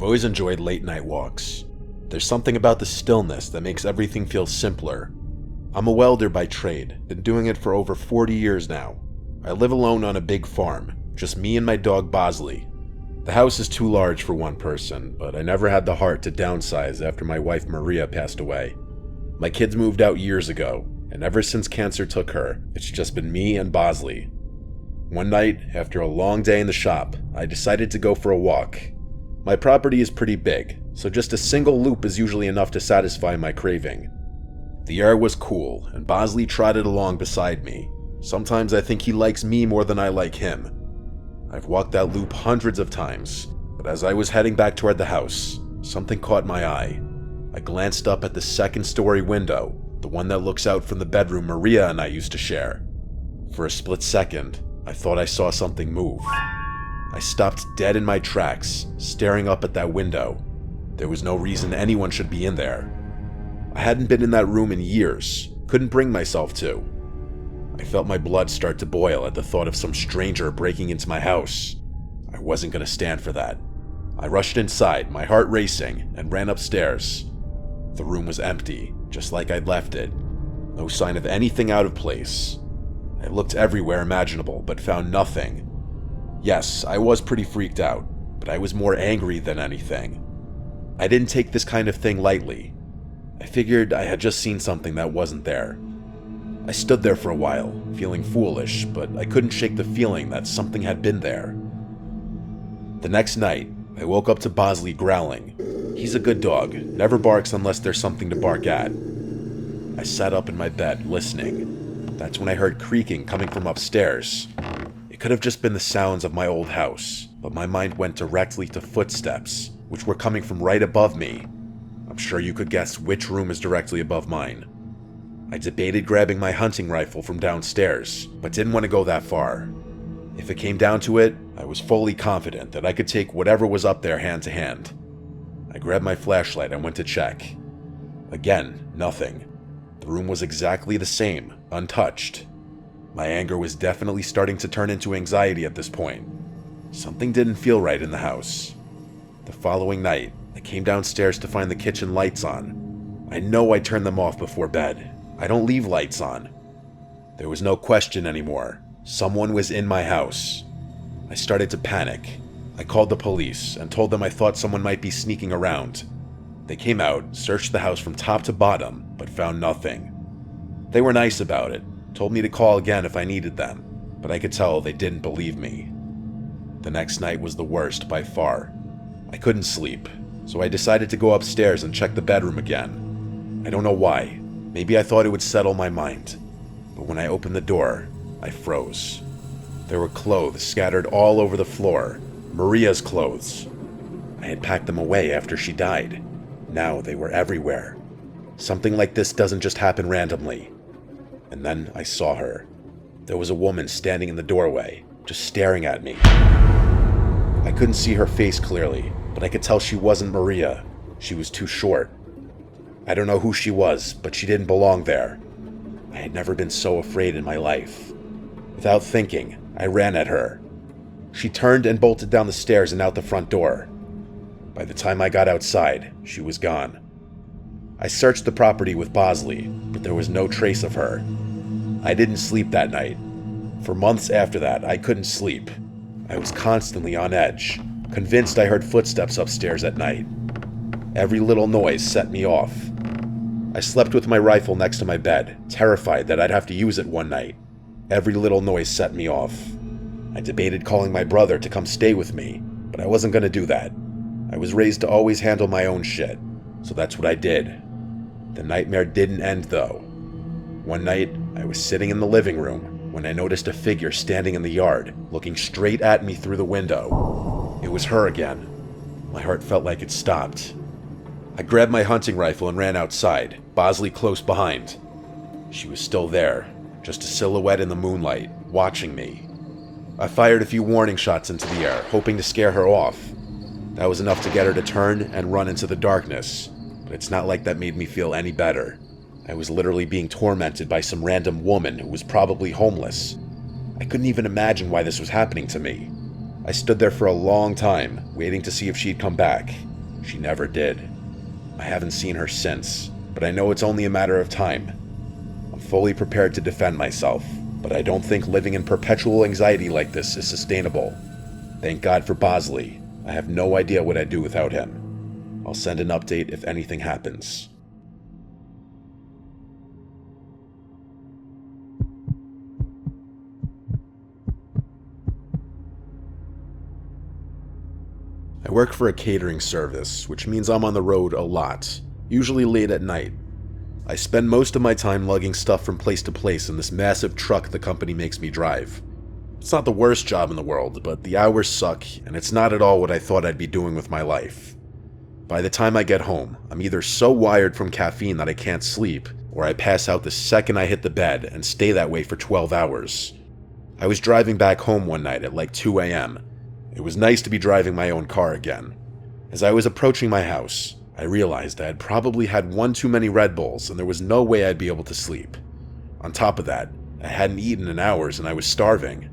always enjoyed late night walks. There's something about the stillness that makes everything feel simpler. I'm a welder by trade, been doing it for over 40 years now. I live alone on a big farm, just me and my dog Bosley. The house is too large for one person, but I never had the heart to downsize after my wife Maria passed away. My kids moved out years ago, and ever since cancer took her, it's just been me and Bosley. One night, after a long day in the shop, I decided to go for a walk. My property is pretty big, so just a single loop is usually enough to satisfy my craving. The air was cool, and Bosley trotted along beside me. Sometimes I think he likes me more than I like him. I've walked that loop hundreds of times, but as I was heading back toward the house, something caught my eye. I glanced up at the second-story window, the one that looks out from the bedroom Maria and I used to share. For a split second, I thought I saw something move. I stopped dead in my tracks, staring up at that window. There was no reason anyone should be in there. I hadn't been in that room in years, couldn't bring myself to. I felt my blood start to boil at the thought of some stranger breaking into my house. I wasn't going to stand for that. I rushed inside, my heart racing, and ran upstairs. The room was empty, just like I'd left it. No sign of anything out of place. I looked everywhere imaginable, but found nothing. Yes, I was pretty freaked out, but I was more angry than anything. I didn't take this kind of thing lightly. I figured I had just seen something that wasn't there. I stood there for a while, feeling foolish, but I couldn't shake the feeling that something had been there. The next night, I woke up to Bosley growling. He's a good dog, never barks unless there's something to bark at. I sat up in my bed, listening. That's when I heard creaking coming from upstairs. It could have just been the sounds of my old house, but my mind went directly to footsteps, which were coming from right above me. I'm sure you could guess which room is directly above mine. I debated grabbing my hunting rifle from downstairs, but didn't want to go that far. If it came down to it, I was fully confident that I could take whatever was up there hand to hand. I grabbed my flashlight and went to check. Again, nothing. The room was exactly the same, untouched. My anger was definitely starting to turn into anxiety at this point. Something didn't feel right in the house. The following night, I came downstairs to find the kitchen lights on. I know I turned them off before bed. I don't leave lights on. There was no question anymore. Someone was in my house. I started to panic. I called the police and told them I thought someone might be sneaking around. They came out, searched the house from top to bottom, but found nothing. They were nice about it, told me to call again if I needed them, but I could tell they didn't believe me. The next night was the worst by far. I couldn't sleep, so I decided to go upstairs and check the bedroom again. I don't know why. Maybe I thought it would settle my mind. But when I opened the door, I froze. There were clothes scattered all over the floor. Maria's clothes. I had packed them away after she died. Now they were everywhere. Something like this doesn't just happen randomly. And then I saw her. There was a woman standing in the doorway, just staring at me. I couldn't see her face clearly, but I could tell she wasn't Maria. She was too short. I don't know who she was, but she didn't belong there. I had never been so afraid in my life. Without thinking, I ran at her. She turned and bolted down the stairs and out the front door. By the time I got outside, she was gone. I searched the property with Bosley, but there was no trace of her. I didn't sleep that night. For months after that, I couldn't sleep. I was constantly on edge, convinced I heard footsteps upstairs at night. Every little noise set me off. I slept with my rifle next to my bed, terrified that I'd have to use it one night. Every little noise set me off. I debated calling my brother to come stay with me, but I wasn't going to do that. I was raised to always handle my own shit, so that's what I did. The nightmare didn't end though. One night, I was sitting in the living room when I noticed a figure standing in the yard, looking straight at me through the window. It was her again. My heart felt like it stopped. I grabbed my hunting rifle and ran outside, Bosley close behind. She was still there, just a silhouette in the moonlight, watching me. I fired a few warning shots into the air, hoping to scare her off. That was enough to get her to turn and run into the darkness, but it's not like that made me feel any better. I was literally being tormented by some random woman who was probably homeless. I couldn't even imagine why this was happening to me. I stood there for a long time, waiting to see if she'd come back. She never did. I haven't seen her since, but I know it's only a matter of time. I'm fully prepared to defend myself, but I don't think living in perpetual anxiety like this is sustainable. Thank God for Bosley. I have no idea what I'd do without him. I'll send an update if anything happens. I work for a catering service, which means I'm on the road a lot, usually late at night. I spend most of my time lugging stuff from place to place in this massive truck the company makes me drive. It's not the worst job in the world, but the hours suck, and it's not at all what I thought I'd be doing with my life. By the time I get home, I'm either so wired from caffeine that I can't sleep, or I pass out the second I hit the bed and stay that way for 12 hours. I was driving back home one night at like 2 a.m. It was nice to be driving my own car again. As I was approaching my house, I realized I had probably had one too many Red Bulls and there was no way I'd be able to sleep. On top of that, I hadn't eaten in hours and I was starving.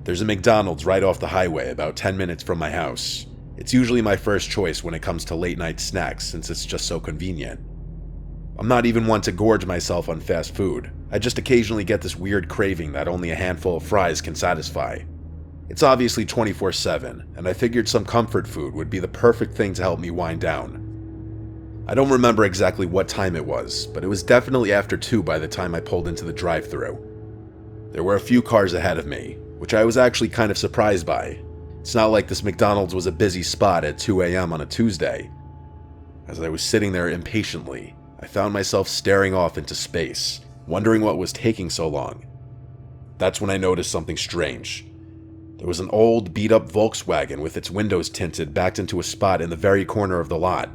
There's a McDonald's right off the highway about 10 minutes from my house. It's usually my first choice when it comes to late night snacks since it's just so convenient. I'm not even one to gorge myself on fast food. I just occasionally get this weird craving that only a handful of fries can satisfy. It's obviously 24/7, and I figured some comfort food would be the perfect thing to help me wind down. I don't remember exactly what time it was, but it was definitely after 2 by the time I pulled into the drive-thru. There were a few cars ahead of me, which I was actually kind of surprised by. It's not like this McDonald's was a busy spot at 2 a.m. on a Tuesday. As I was sitting there impatiently, I found myself staring off into space, wondering what was taking so long. That's when I noticed something strange. There was an old, beat-up Volkswagen with its windows tinted backed into a spot in the very corner of the lot.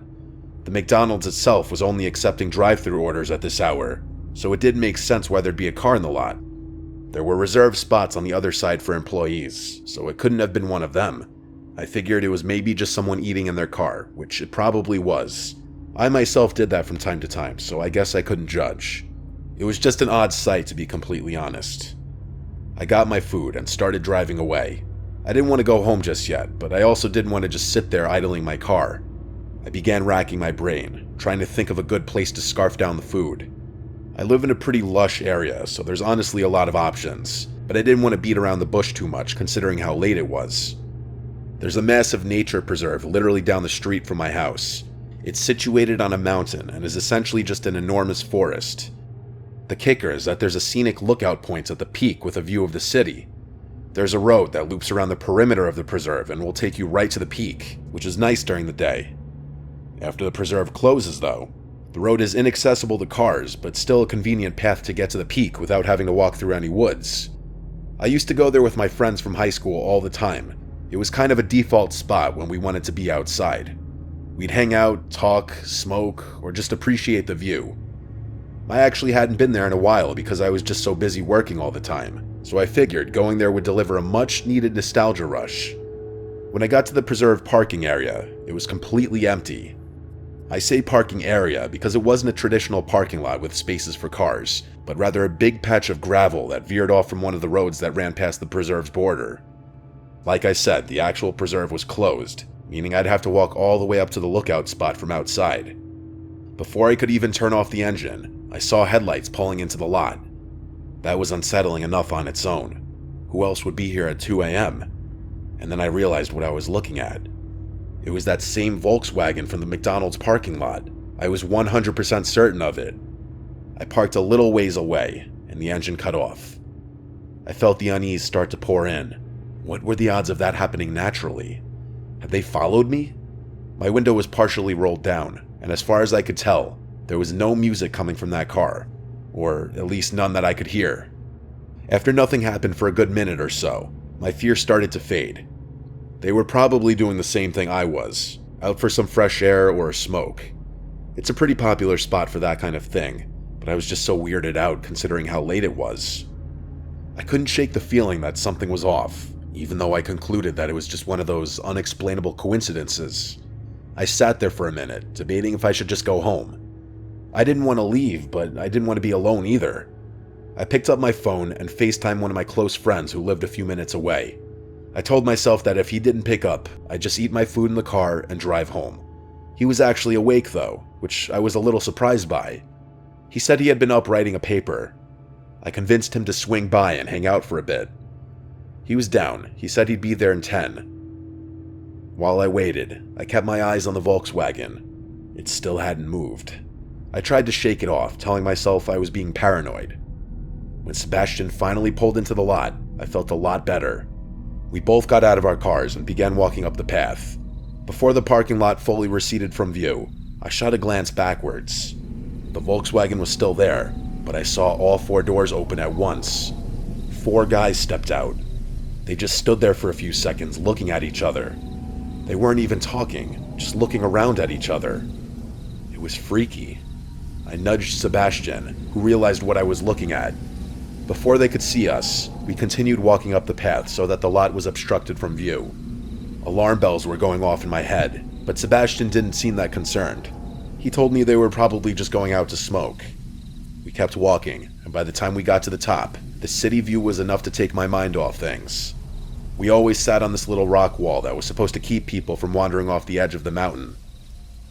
The McDonald's itself was only accepting drive-thru orders at this hour, so it did make sense why there'd be a car in the lot. There were reserved spots on the other side for employees, so it couldn't have been one of them. I figured it was maybe just someone eating in their car, which it probably was. I myself did that from time to time, so I guess I couldn't judge. It was just an odd sight, to be completely honest. I got my food and started driving away. I didn't want to go home just yet, but I also didn't want to just sit there idling my car. I began racking my brain, trying to think of a good place to scarf down the food. I live in a pretty lush area, so there's honestly a lot of options, but I didn't want to beat around the bush too much considering how late it was. There's a massive nature preserve literally down the street from my house. It's situated on a mountain and is essentially just an enormous forest. The kicker is that there's a scenic lookout point at the peak with a view of the city. There's a road that loops around the perimeter of the preserve and will take you right to the peak, which is nice during the day. After the preserve closes, though, the road is inaccessible to cars, but still a convenient path to get to the peak without having to walk through any woods. I used to go there with my friends from high school all the time. It was kind of a default spot when we wanted to be outside. We'd hang out, talk, smoke, or just appreciate the view. I actually hadn't been there in a while because I was just so busy working all the time, so I figured going there would deliver a much-needed nostalgia rush. When I got to the preserve parking area, it was completely empty. I say parking area because it wasn't a traditional parking lot with spaces for cars, but rather a big patch of gravel that veered off from one of the roads that ran past the preserve's border. Like I said, the actual preserve was closed, meaning I'd have to walk all the way up to the lookout spot from outside. Before I could even turn off the engine, I saw headlights pulling into the lot. That was unsettling enough on its own. Who else would be here at 2 a.m.? And then I realized what I was looking at. It was that same Volkswagen from the McDonald's parking lot. I was 100% certain of it. I parked a little ways away, and the engine cut off. I felt the unease start to pour in. What were the odds of that happening naturally? Had they followed me? My window was partially rolled down, and as far as I could tell, there was no music coming from that car, or at least none that I could hear. After nothing happened for a good minute or so, my fear started to fade. They were probably doing the same thing I was, out for some fresh air or a smoke. It's a pretty popular spot for that kind of thing, but I was just so weirded out considering how late it was. I couldn't shake the feeling that something was off, even though I concluded that it was just one of those unexplainable coincidences. I sat there for a minute, debating if I should just go home. I didn't want to leave, but I didn't want to be alone either. I picked up my phone and FaceTimed one of my close friends who lived a few minutes away. I told myself that if he didn't pick up, I'd just eat my food in the car and drive home. He was actually awake though, which I was a little surprised by. He said he had been up writing a paper. I convinced him to swing by and hang out for a bit. He was down. He said he'd be there in 10. While I waited, I kept my eyes on the Volkswagen. It still hadn't moved. I tried to shake it off, telling myself I was being paranoid. When Sebastian finally pulled into the lot, I felt a lot better. We both got out of our cars and began walking up the path. Before the parking lot fully receded from view, I shot a glance backwards. The Volkswagen was still there, but I saw all 4 doors open at once. 4 guys stepped out. They just stood there for a few seconds, looking at each other. They weren't even talking, just looking around at each other. It was freaky. I nudged Sebastian, who realized what I was looking at. Before they could see us, we continued walking up the path so that the lot was obstructed from view. Alarm bells were going off in my head, but Sebastian didn't seem that concerned. He told me they were probably just going out to smoke. We kept walking, and by the time we got to the top, the city view was enough to take my mind off things. We always sat on this little rock wall that was supposed to keep people from wandering off the edge of the mountain.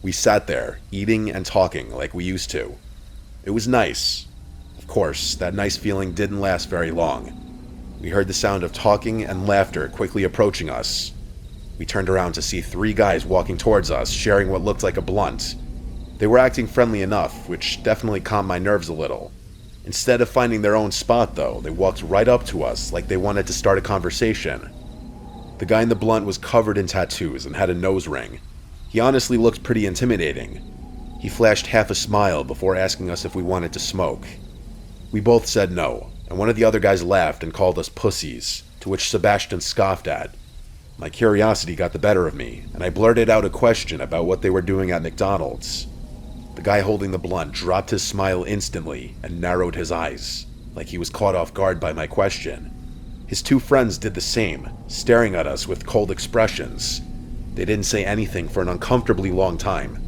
We sat there, eating and talking like we used to. It was nice. Of course, that nice feeling didn't last very long. We heard the sound of talking and laughter quickly approaching us. We turned around to see 3 guys walking towards us, sharing what looked like a blunt. They were acting friendly enough, which definitely calmed my nerves a little. Instead of finding their own spot, though, they walked right up to us like they wanted to start a conversation. The guy in the blunt was covered in tattoos and had a nose ring. He honestly looked pretty intimidating. He flashed half a smile before asking us if we wanted to smoke. We both said no, and one of the other guys laughed and called us pussies, to which Sebastian scoffed at. My curiosity got the better of me, and I blurted out a question about what they were doing at McDonald's. The guy holding the blunt dropped his smile instantly and narrowed his eyes, like he was caught off guard by my question. His 2 friends did the same, staring at us with cold expressions. They didn't say anything for an uncomfortably long time.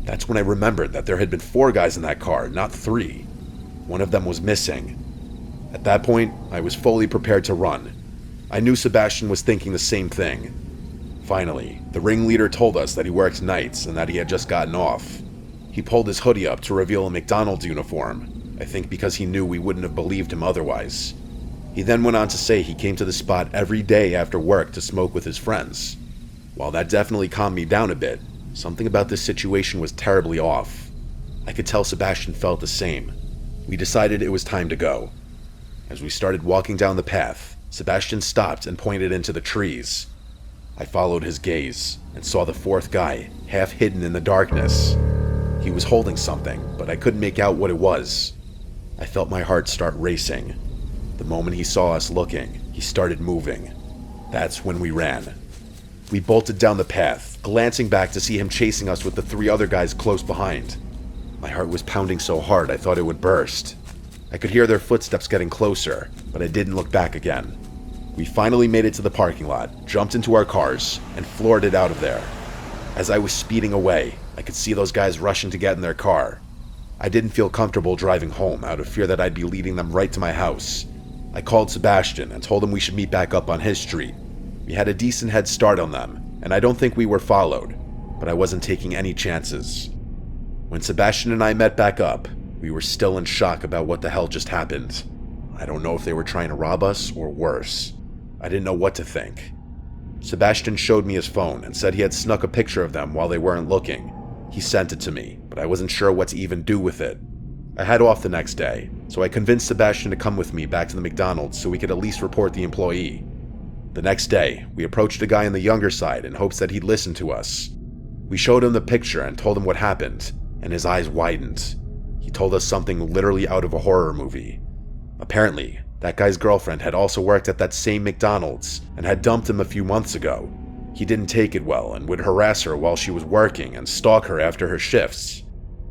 That's when I remembered that there had been 4 guys in that car, not 3. One of them was missing. At that point, I was fully prepared to run. I knew Sebastian was thinking the same thing. Finally, the ringleader told us that he worked nights and that he had just gotten off. He pulled his hoodie up to reveal a McDonald's uniform, I think because he knew we wouldn't have believed him otherwise. He then went on to say he came to the spot every day after work to smoke with his friends. While that definitely calmed me down a bit, something about this situation was terribly off. I could tell Sebastian felt the same. We decided it was time to go. As we started walking down the path, Sebastian stopped and pointed into the trees. I followed his gaze and saw the 4th guy, half hidden in the darkness. He was holding something, but I couldn't make out what it was. I felt my heart start racing. The moment he saw us looking, he started moving. That's when we ran. We bolted down the path, glancing back to see him chasing us with the 3 other guys close behind. My heart was pounding so hard I thought it would burst. I could hear their footsteps getting closer, but I didn't look back again. We finally made it to the parking lot, jumped into our cars, and floored it out of there. As I was speeding away, I could see those guys rushing to get in their car. I didn't feel comfortable driving home out of fear that I'd be leading them right to my house. I called Sebastian and told him we should meet back up on his street. We had a decent head start on them, and I don't think we were followed, but I wasn't taking any chances. When Sebastian and I met back up, we were still in shock about what the hell just happened. I don't know if they were trying to rob us or worse. I didn't know what to think. Sebastian showed me his phone and said he had snuck a picture of them while they weren't looking. He sent it to me, but I wasn't sure what to even do with it. I had off the next day, so I convinced Sebastian to come with me back to the McDonald's so we could at least report the employee. The next day, we approached a guy on the younger side in hopes that he'd listen to us. We showed him the picture and told him what happened, and his eyes widened. He told us something literally out of a horror movie. Apparently, that guy's girlfriend had also worked at that same McDonald's and had dumped him a few months ago. He didn't take it well and would harass her while she was working and stalk her after her shifts.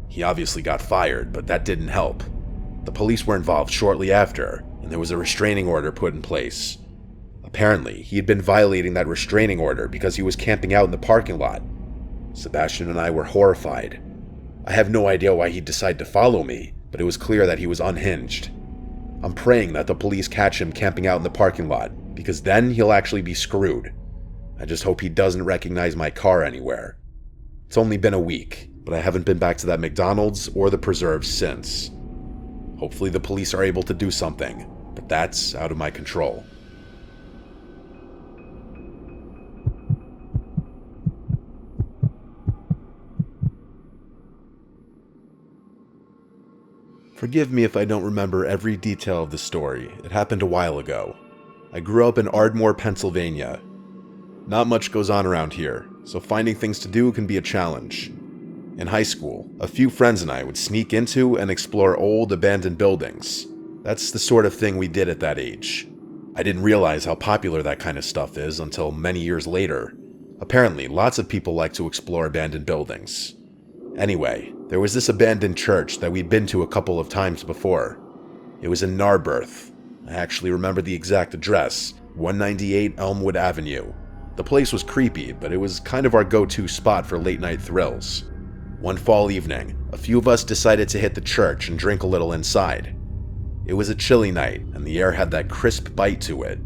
He obviously got fired, but that didn't help. The police were involved shortly after, and there was a restraining order put in place. Apparently, he had been violating that restraining order because he was camping out in the parking lot. Sebastian and I were horrified. I have no idea why he'd decide to follow me, but it was clear that he was unhinged. I'm praying that the police catch him camping out in the parking lot, because then he'll actually be screwed. I just hope he doesn't recognize my car anywhere. It's only been a week, but I haven't been back to that McDonald's or the preserves since. Hopefully the police are able to do something, but that's out of my control. Forgive me if I don't remember every detail of the story. It happened a while ago. I grew up in Ardmore, Pennsylvania. Not much goes on around here, so finding things to do can be a challenge. In high school, a few friends and I would sneak into and explore old, abandoned buildings. That's the sort of thing we did at that age. I didn't realize how popular that kind of stuff is until many years later. Apparently, lots of people like to explore abandoned buildings. Anyway, there was this abandoned church that we'd been to a couple of times before. It was in Narberth. I actually remember the exact address, 198 Elmwood Avenue. The place was creepy, but it was kind of our go-to spot for late-night thrills. One fall evening, a few of us decided to hit the church and drink a little inside. It was a chilly night, and the air had that crisp bite to it.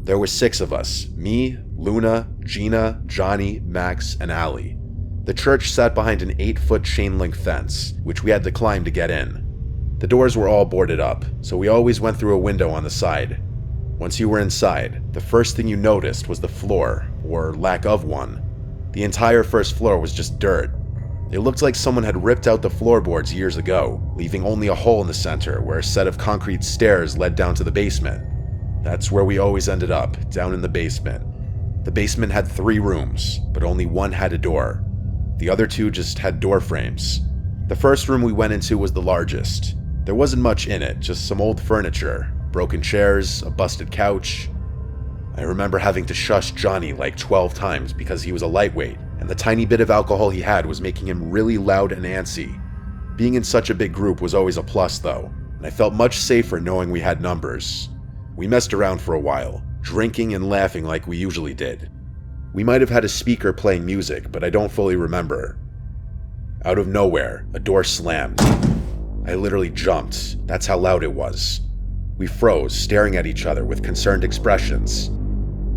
There were 6 of us, me, Luna, Gina, Johnny, Max, and Allie. The church sat behind an 8-foot chain-link fence, which we had to climb to get in. The doors were all boarded up, so we always went through a window on the side. Once you were inside, the first thing you noticed was the floor, or lack of one. The entire first floor was just dirt. It looked like someone had ripped out the floorboards years ago, leaving only a hole in the center where a set of concrete stairs led down to the basement. That's where we always ended up, down in the basement. The basement had 3 rooms, but only one had a door. The other 2 just had door frames. The first room we went into was the largest. There wasn't much in it, just some old furniture, broken chairs, a busted couch. I remember having to shush Johnny like 12 times because he was a lightweight, and the tiny bit of alcohol he had was making him really loud and antsy. Being in such a big group was always a plus though, and I felt much safer knowing we had numbers. We messed around for a while, drinking and laughing like we usually did. We might have had a speaker playing music, but I don't fully remember. Out of nowhere, a door slammed. I literally jumped. That's how loud it was. We froze, staring at each other with concerned expressions.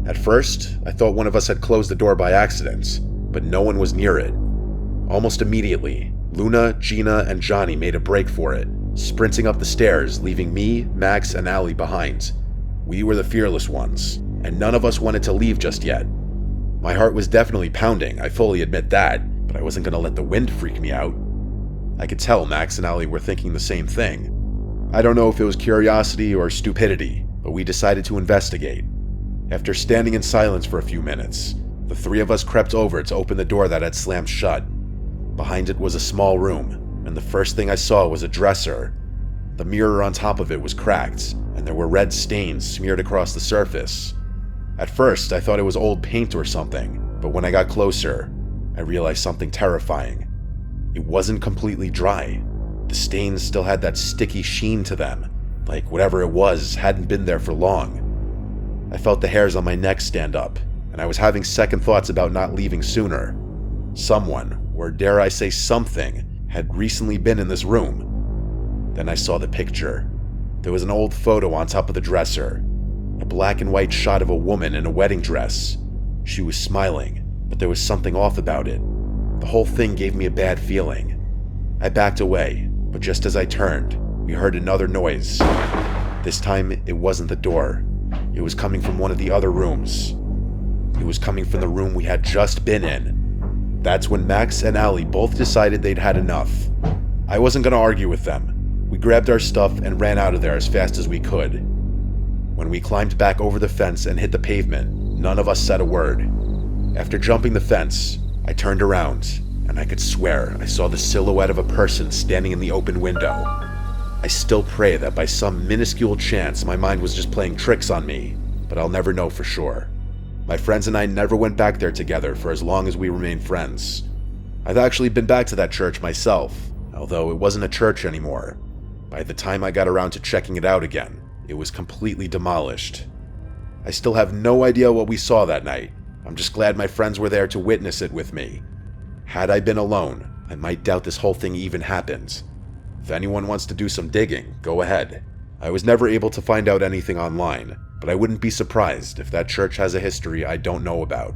At first, I thought one of us had closed the door by accident, but no one was near it. Almost immediately, Luna, Gina, and Johnny made a break for it, sprinting up the stairs, leaving me, Max, and Allie behind. We were the fearless ones, and none of us wanted to leave just yet. My heart was definitely pounding, I fully admit that, but I wasn't going to let the wind freak me out. I could tell Max and Allie were thinking the same thing. I don't know if it was curiosity or stupidity, but we decided to investigate. After standing in silence for a few minutes, the 3 of us crept over to open the door that had slammed shut. Behind it was a small room, and the first thing I saw was a dresser. The mirror on top of it was cracked, and there were red stains smeared across the surface. At first, I thought it was old paint or something, but when I got closer, I realized something terrifying. It wasn't completely dry. The stains still had that sticky sheen to them, like whatever it was hadn't been there for long. I felt the hairs on my neck stand up, and I was having second thoughts about not leaving sooner. Someone, or dare I say something, had recently been in this room. Then I saw the picture. There was an old photo on top of the dresser. A black and white shot of a woman in a wedding dress. She was smiling, but there was something off about it. The whole thing gave me a bad feeling. I backed away, but just as I turned, we heard another noise. This time, it wasn't the door. It was coming from one of the other rooms. It was coming from the room we had just been in. That's when Max and Allie both decided they'd had enough. I wasn't going to argue with them. We grabbed our stuff and ran out of there as fast as we could. When we climbed back over the fence and hit the pavement, none of us said a word. After jumping the fence, I turned around, and I could swear I saw the silhouette of a person standing in the open window. I still pray that by some minuscule chance my mind was just playing tricks on me, but I'll never know for sure. My friends and I never went back there together for as long as we remained friends. I've actually been back to that church myself, although it wasn't a church anymore. By the time I got around to checking it out again, it was completely demolished. I still have no idea what we saw that night. I'm just glad my friends were there to witness it with me. Had I been alone, I might doubt this whole thing even happened. If anyone wants to do some digging, go ahead. I was never able to find out anything online, but I wouldn't be surprised if that church has a history I don't know about.